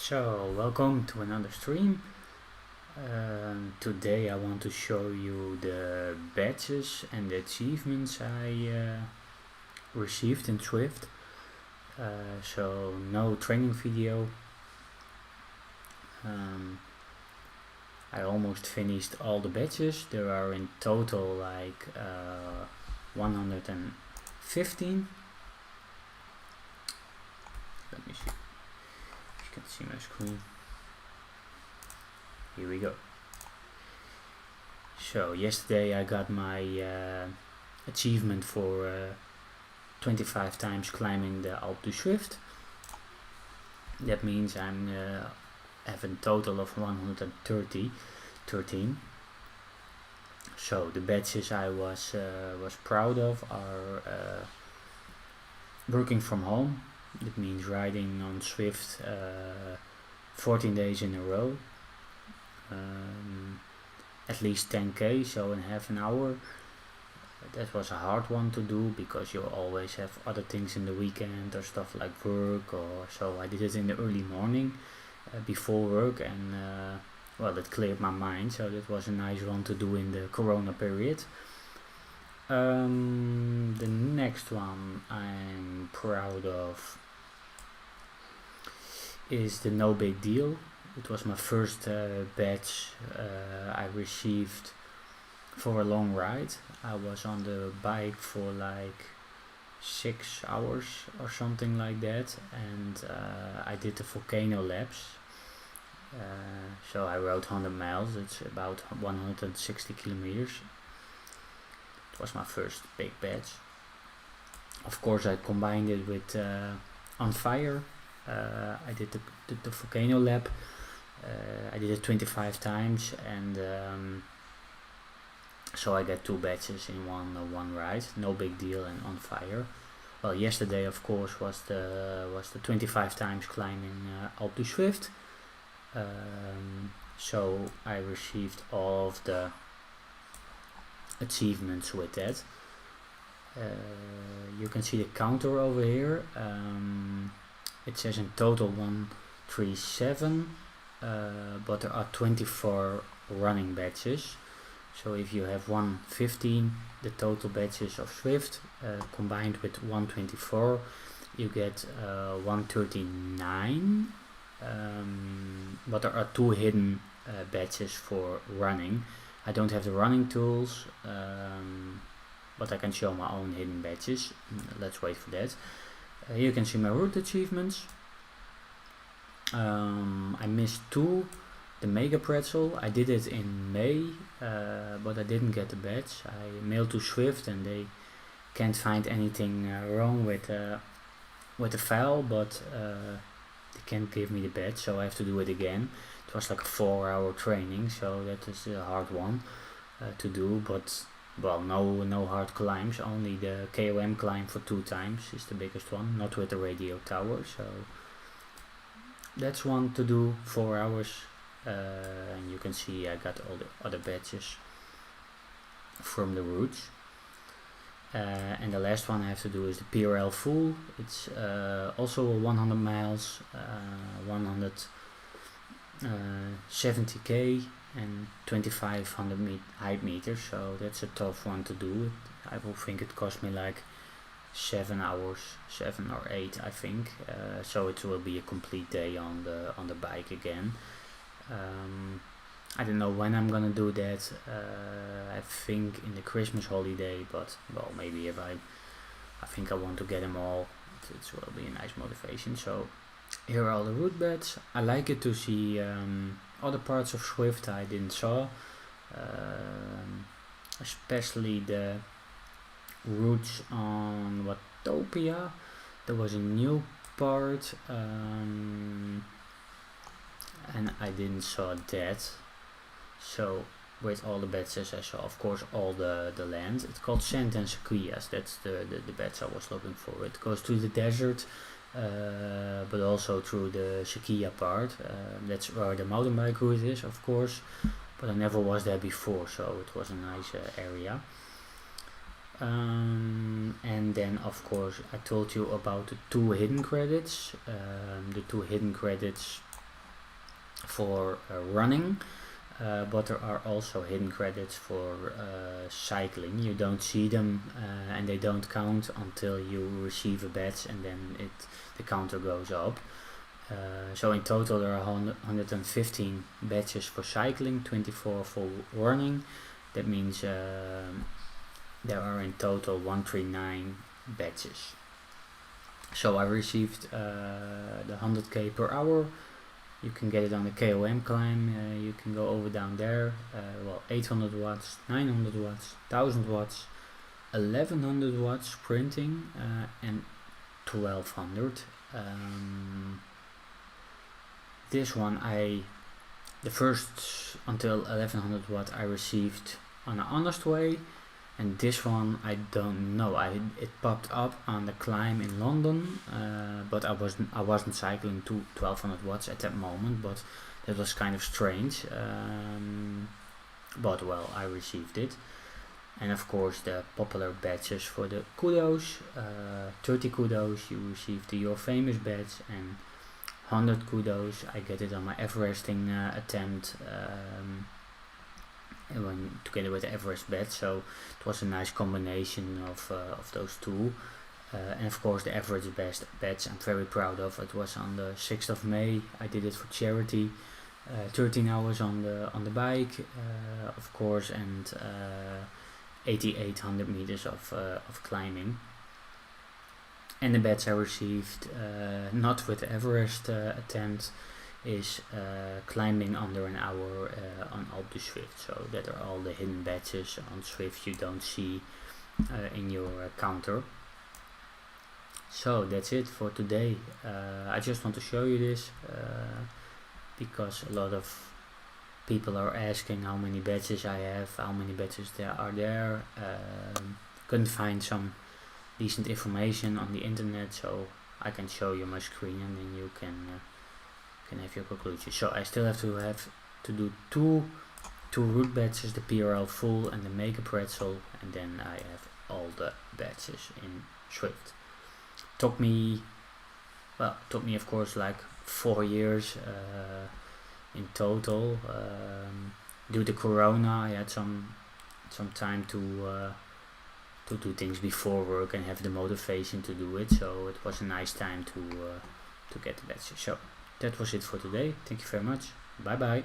So, welcome to another stream. Today I want to show you the badges and the achievements I received in Zwift. So, no training video. I almost finished all the badges. There are in total like 115. Let me see if you can see my screen. Here we go. So yesterday I got my achievement for 25 times climbing the Alpe du Zwift. That means I'm have a total of 113. So the badges I was proud of are working from home. That means riding on Zwift 14 days in a row. At least 10k, so in half an hour. That was a hard one to do because you always have other things in the weekend or stuff like work, or so I did it in the early morning before work, and well, it cleared my mind, so that was a nice one to do in the corona period. The next one I'm proud of is the No Big Deal. It was my first badge I received for a long ride. I was on the bike for like 6 hours or something like that, and I did the volcano laps. So I rode 100 miles, it's about 160 kilometers. It was my first big badge. Of course I combined it with On Fire. I did the volcano lap. I did it 25 times, and so I got 2 badges in one ride. No Big Deal and On Fire. Well, yesterday of course was the 25 times climbing Alpe du Zwift. So I received all of the achievements with that. You can see the counter over here. It says in total 137. But there are 24 running badges. So if you have 115, the total badges of Zwift combined with 124, you get 139. But there are 2 hidden badges for running. I don't have the running tools, but I can show my own hidden badges. Let's wait for that. Here you can see my route achievements. I missed 2, the Mega Pretzel. I did it in May, but I didn't get the badge. I mailed to Zwift and they can't find anything wrong with the file, but they can't give me the badge, so I have to do it again. It was like a 4-hour training, so that is a hard one to do, but well, no hard climbs, only the KOM climb for 2 times is the biggest one, not with the radio tower, so that's one to do, 4 hours, and you can see I got all the other badges from the routes. And the last one I have to do is the PRL full. It's also 100 miles, 170k and 2500 height meters, so that's a tough one to do. I will think it cost me like 7 hours, 7 or 8 I think, so it will be a complete day on the bike again. I don't know when I'm gonna do that. I think in the Christmas holiday, but well, maybe if I think I want to get them all, it will be a nice motivation. So here are all the route beds. I like it to see other parts of Zwift I didn't saw, especially the routes on Watopia. There was a new part, and I didn't saw that. So with all the badges I saw, of course, all the land. It's called Sand and Sequoias. That's the badge I was looking for. It goes through the desert, but also through the Sequoia part. That's where the mountain bike route is, of course, but I never was there before, so it was a nice area. And then of course I told you about the 2 hidden credits. The 2 hidden credits for running, but there are also hidden credits for cycling. You don't see them and they don't count until you receive a badge, and then the counter goes up. So in total there are 115 badges for cycling, 24 for running. That means there are in total 139 badges. So I received the 100k per hour. You can get it on the KOM climb. You can go over down there. 800 watts, 900 watts, 1000 watts, 1100 watts sprinting, and 1200. This one the first until 1100 watt I received on an honest way, and this one I don't know. It popped up on the climb in London, but I wasn't cycling to 1200 watts at that moment, but that was kind of strange. But well, I received it. And of course the popular badges for the kudos. 30 kudos you receive the Your Famous badge, and 100 kudos I get it on my Everesting attempt, together with the Everest badge. So it was a nice combination of those two. And of course the Everest badge I'm very proud of. It was on the 6th of May. I did it for charity. 13 hours on the bike, of course, and 8,800 meters of climbing. And the badge I received, not with the Everest attempt, is climbing under an hour on Alpe du Zwift. So that are all the hidden badges on Zwift you don't see in your counter. So that's it for today. I just want to show you this because a lot of people are asking how many badges I have, how many badges there are there. Couldn't find some decent information on the internet, so I can show you my screen and then you can have your conclusion. So I still have to do two route badges, the PRL full and the Mega Pretzel, and then I have all the badges in Zwift. Took me of course like 4 years in total. Due to Corona I had some time to do things before work and have the motivation to do it, so it was a nice time to get the badges. So that was it for today. Thank you very much. Bye bye.